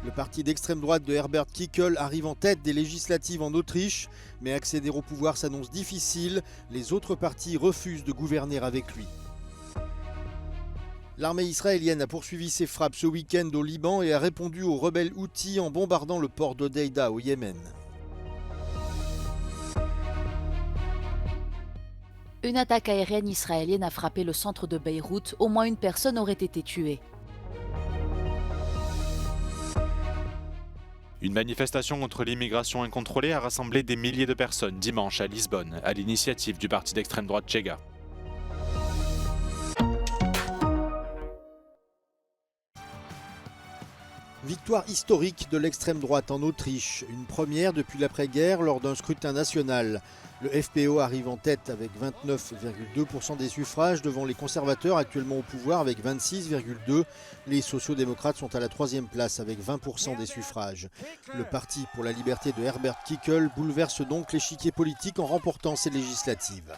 Le parti d'extrême droite de Herbert Kickl arrive en tête des législatives en Autriche, mais accéder au pouvoir s'annonce difficile. Les autres partis refusent de gouverner avec lui. L'armée israélienne a poursuivi ses frappes ce week-end au Liban et a répondu aux rebelles Houthis en bombardant le port d'Hodeïda au Yémen. Une attaque aérienne israélienne a frappé le centre de Beyrouth. Au moins une personne aurait été tuée. Une manifestation contre l'immigration incontrôlée a rassemblé des milliers de personnes dimanche à Lisbonne, à l'initiative du parti d'extrême droite Chega. Victoire historique de l'extrême droite en Autriche, une première depuis l'après-guerre lors d'un scrutin national. Le FPO arrive en tête avec 29,2% des suffrages devant les conservateurs actuellement au pouvoir avec 26,2%. Les sociaux-démocrates sont à la troisième place avec 20% des suffrages. Le Parti pour la liberté de Herbert Kickl bouleverse donc l'échiquier politique en remportant ces législatives.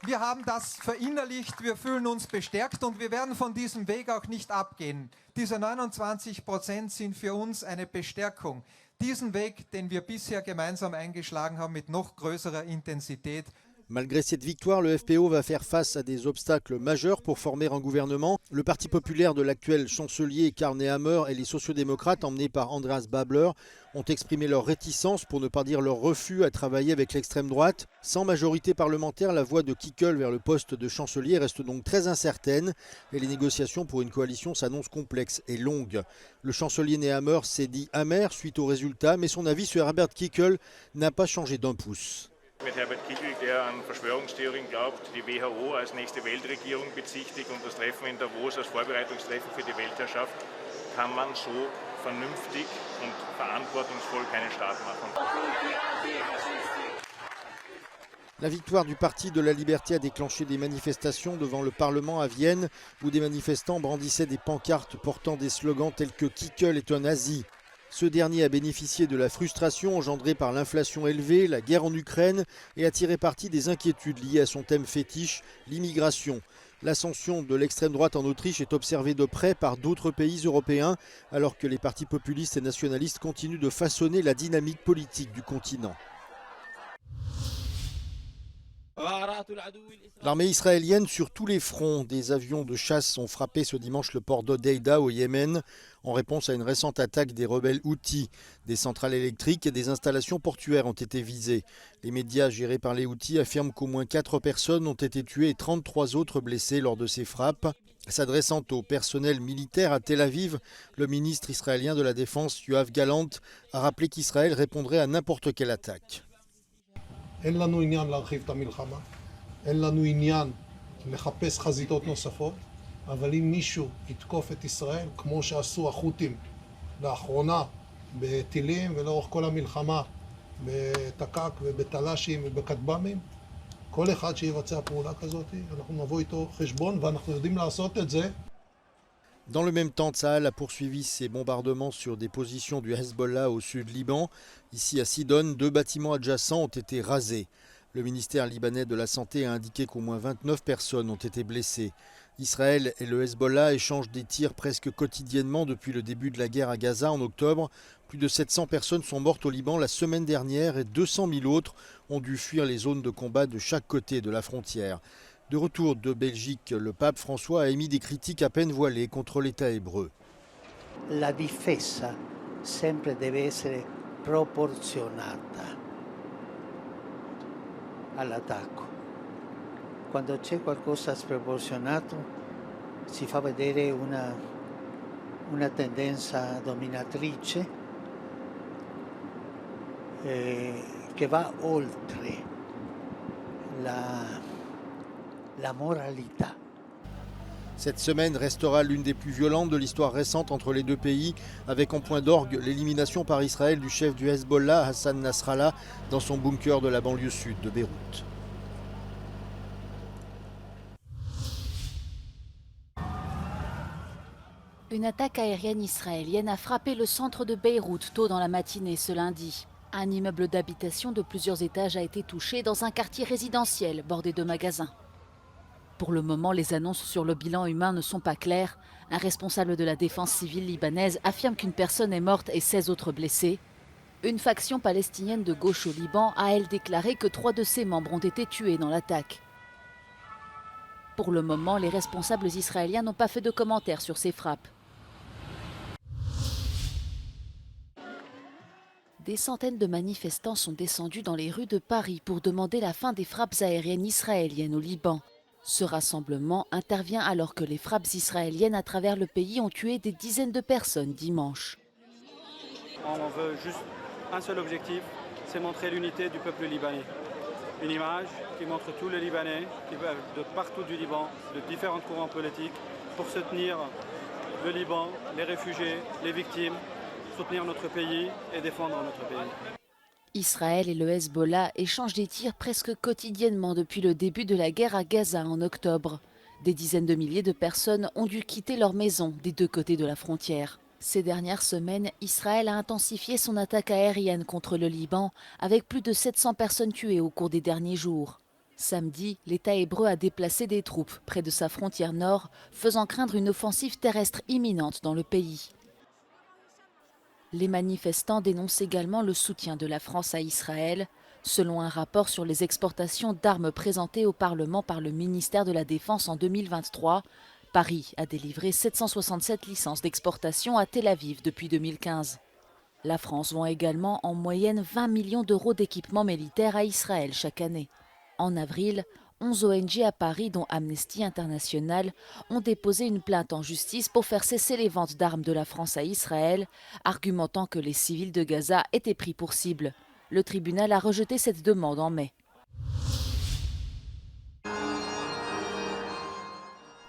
Wir haben das verinnerlicht, wir fühlen uns bestärkt und wir werden von diesem Weg auch nicht abgehen. Diese 29% sind für uns eine Bestärkung. Diesen Weg, den wir bisher gemeinsam eingeschlagen haben, mit noch größerer Intensität. Malgré cette victoire, le FPO va faire face à des obstacles majeurs pour former un gouvernement. Le parti populaire de l'actuel chancelier Karl Nehammer et les sociodémocrates, emmenés par Andreas Babler, ont exprimé leur réticence, pour ne pas dire leur refus, à travailler avec l'extrême droite. Sans majorité parlementaire, la voie de Kickl vers le poste de chancelier reste donc très incertaine et les négociations pour une coalition s'annoncent complexes et longues. Le chancelier Nehammer s'est dit amer suite aux résultats, mais son avis sur Herbert Kickl n'a pas changé d'un pouce. Mit Herbert Kickl, der an Verschwörungstheorien glaubt, die WHO als nächste Weltregierung bezichtigt und das Treffen in Davos als Vorbereitungstreffen für die Weltherrschaft, kann man so vernünftig und verantwortungsvoll keinen Staat machen. La victoire du Parti de la Liberté a déclenché des manifestations devant le Parlement à Vienne où des manifestants brandissaient des pancartes portant des slogans tels que « Kickl est un nazi ». Ce dernier a bénéficié de la frustration engendrée par l'inflation élevée, la guerre en Ukraine et a tiré parti des inquiétudes liées à son thème fétiche, l'immigration. L'ascension de l'extrême droite en Autriche est observée de près par d'autres pays européens alors que les partis populistes et nationalistes continuent de façonner la dynamique politique du continent. L'armée israélienne sur tous les fronts. Des avions de chasse ont frappé ce dimanche le port d'Hodeïda au Yémen en réponse à une récente attaque des rebelles Houthis. Des centrales électriques et des installations portuaires ont été visées. Les médias gérés par les Houthis affirment qu'au moins 4 personnes ont été tuées et 33 autres blessées lors de ces frappes. S'adressant au personnel militaire à Tel Aviv, le ministre israélien de la Défense, Yoav Gallant, a rappelé qu'Israël répondrait à n'importe quelle attaque. אין לנו עניין להרחיב את המלחמה, אין לנו עניין לחפש חזיתות נוספות, אבל אם מישהו יתקוף את ישראל, כמו שעשו החות'ים לאחרונה בטילים ולאורך כל המלחמה בתק"ק ובתל"שים ובכטב"מים, כל אחד שיבצע פעולה כזאת, אנחנו נבוא איתו חשבון ואנחנו יודעים לעשות את זה. Dans le même temps, Tsahal a poursuivi ses bombardements sur des positions du Hezbollah au sud Liban. Ici à Sidon, 2 bâtiments adjacents ont été rasés. Le ministère libanais de la Santé a indiqué qu'au moins 29 personnes ont été blessées. Israël et le Hezbollah échangent des tirs presque quotidiennement depuis le début de la guerre à Gaza en octobre. Plus de 700 personnes sont mortes au Liban la semaine dernière et 200 000 autres ont dû fuir les zones de combat de chaque côté de la frontière. De retour de Belgique, le pape François a émis des critiques à peine voilées contre l'État hébreu. La difesa sempre deve essere proporzionata all'attacco. Quando c'è qualcosa sproporzionato si fa vedere una tendenza dominatrice che va oltre la moralità. Cette semaine restera l'une des plus violentes de l'histoire récente entre les deux pays, avec en point d'orgue l'élimination par Israël du chef du Hezbollah, Hassan Nasrallah, dans son bunker de la banlieue sud de Beyrouth. Une attaque aérienne israélienne a frappé le centre de Beyrouth tôt dans la matinée ce lundi. Un immeuble d'habitation de plusieurs étages a été touché dans un quartier résidentiel bordé de magasins. Pour le moment, les annonces sur le bilan humain ne sont pas claires. Un responsable de la défense civile libanaise affirme qu'une personne est morte et 16 autres blessés. Une faction palestinienne de gauche au Liban a, elle, déclaré que 3 de ses membres ont été tués dans l'attaque. Pour le moment, les responsables israéliens n'ont pas fait de commentaires sur ces frappes. Des centaines de manifestants sont descendus dans les rues de Paris pour demander la fin des frappes aériennes israéliennes au Liban. Ce rassemblement intervient alors que les frappes israéliennes à travers le pays ont tué des dizaines de personnes dimanche. On veut juste un seul objectif, c'est montrer l'unité du peuple libanais. Une image qui montre tous les Libanais qui veulent de partout du Liban, de différents courants politiques, pour soutenir le Liban, les réfugiés, les victimes, soutenir notre pays et défendre notre pays. Israël et le Hezbollah échangent des tirs presque quotidiennement depuis le début de la guerre à Gaza en octobre. Des dizaines de milliers de personnes ont dû quitter leur maison des deux côtés de la frontière. Ces dernières semaines, Israël a intensifié son attaque aérienne contre le Liban, avec plus de 700 personnes tuées au cours des derniers jours. Samedi, l'État hébreu a déplacé des troupes près de sa frontière nord, faisant craindre une offensive terrestre imminente dans le pays. Les manifestants dénoncent également le soutien de la France à Israël. Selon un rapport sur les exportations d'armes présentées au Parlement par le ministère de la Défense en 2023, Paris a délivré 767 licences d'exportation à Tel Aviv depuis 2015. La France vend également en moyenne 20 millions d'euros d'équipements militaires à Israël chaque année. En avril, 11 ONG à Paris, dont Amnesty International, ont déposé une plainte en justice pour faire cesser les ventes d'armes de la France à Israël, argumentant que les civils de Gaza étaient pris pour cible. Le tribunal a rejeté cette demande en mai.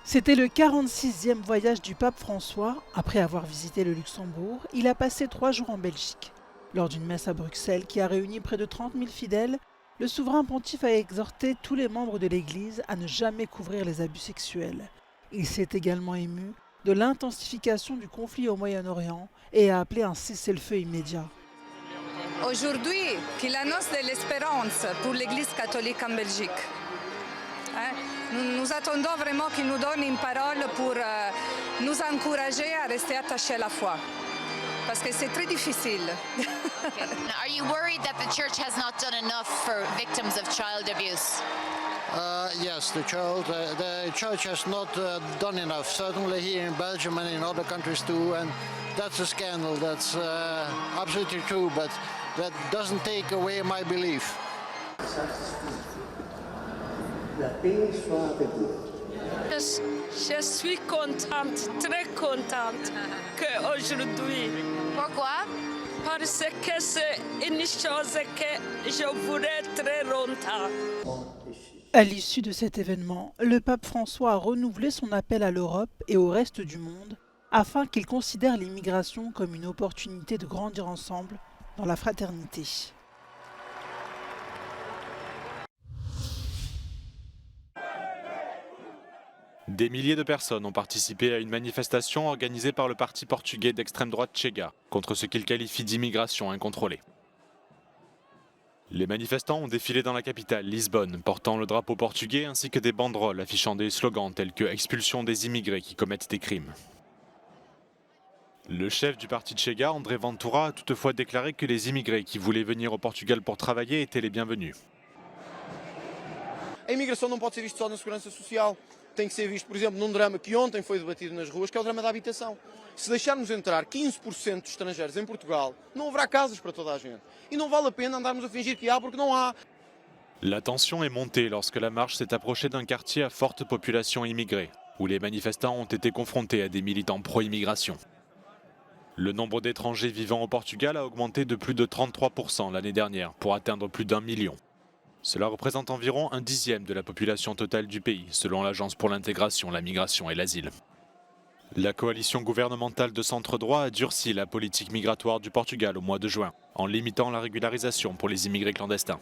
C'était le 46e voyage du pape François. Après avoir visité le Luxembourg, il a passé 3 jours en Belgique. Lors d'une messe à Bruxelles qui a réuni près de 30 000 fidèles, le souverain pontife a exhorté tous les membres de l'Église à ne jamais couvrir les abus sexuels. Il s'est également ému de l'intensification du conflit au Moyen-Orient et a appelé un cessez-le-feu immédiat. Aujourd'hui, qu'il annonce de l'espérance pour l'Église catholique en Belgique. Nous attendons vraiment qu'il nous donne une parole pour nous encourager à rester attachés à la foi. Parce que c'est très difficile. Okay. Now, are you worried that the church has not done enough for victims of child abuse? Yes, the church has not done enough, certainly here in Belgium and in other countries too, and that's a scandal. That's absolutely true, but that doesn't take away my belief. Je suis contente, très contente qu'aujourd'hui. Pourquoi? Parce que c'est une chose que je voulais très longtemps. À l'issue de cet événement, le pape François a renouvelé son appel à l'Europe et au reste du monde afin qu'il considère l'immigration comme une opportunité de grandir ensemble dans la fraternité. Des milliers de personnes ont participé à une manifestation organisée par le parti portugais d'extrême droite Chega contre ce qu'il qualifie d'immigration incontrôlée. Les manifestants ont défilé dans la capitale, Lisbonne, portant le drapeau portugais ainsi que des banderoles affichant des slogans tels que « Expulsion des immigrés qui commettent des crimes ». Le chef du parti Chega, André Ventura, a toutefois déclaré que les immigrés qui voulaient venir au Portugal pour travailler étaient les bienvenus. A imigração não pode ser vista só na segurança social. Tem que ser visto, por exemplo, num drama que ontem foi debatido nas ruas, que é o drama da habitação. Se deixarmos entrar 15% de estrangeiros em Portugal, não haverá casas para toda a gente. E não vale a pena andarmos a fingir que há, porque não há. La tension est montée lorsque la marche s'est approchée d'un quartier à forte population immigrée, où les manifestants ont été confrontés à des militants pro-immigration. Le nombre d'étrangers vivant au Portugal a augmenté de plus de 33% l'année dernière, pour atteindre plus d'1 million. Cela représente environ 1/10 de la population totale du pays, selon l'Agence pour l'intégration, la migration et l'asile. La coalition gouvernementale de centre-droit a durci la politique migratoire du Portugal au mois de juin, en limitant la régularisation pour les immigrés clandestins.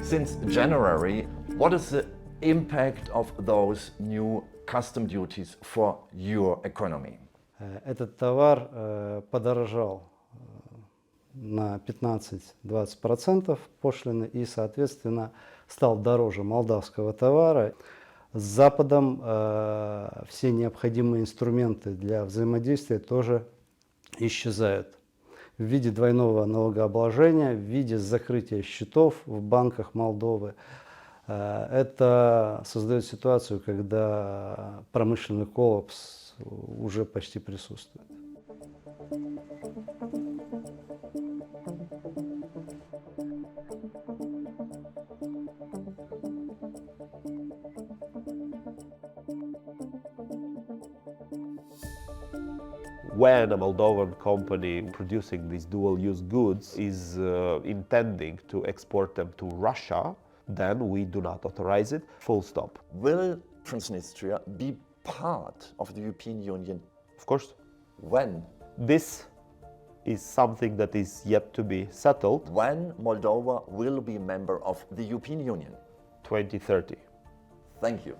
Since January, what is the impact of those new custom duties for your economy? Этот товар подорожал на 15-20% пошлины и, соответственно, стал дороже молдавского товара. С Западом все необходимые инструменты для взаимодействия тоже исчезают в виде двойного налогообложения, в виде закрытия счетов в банках Молдовы. Это создает ситуацию, когда промышленный коллапс уже почти присутствует. When a Moldovan company producing these dual-use goods is intending to export them to Russia, then we do not authorize it, full stop. Will Transnistria be part of the European Union? Of course. When? This is something that is yet to be settled. When Moldova will be a member of the European Union? 2030. Thank you.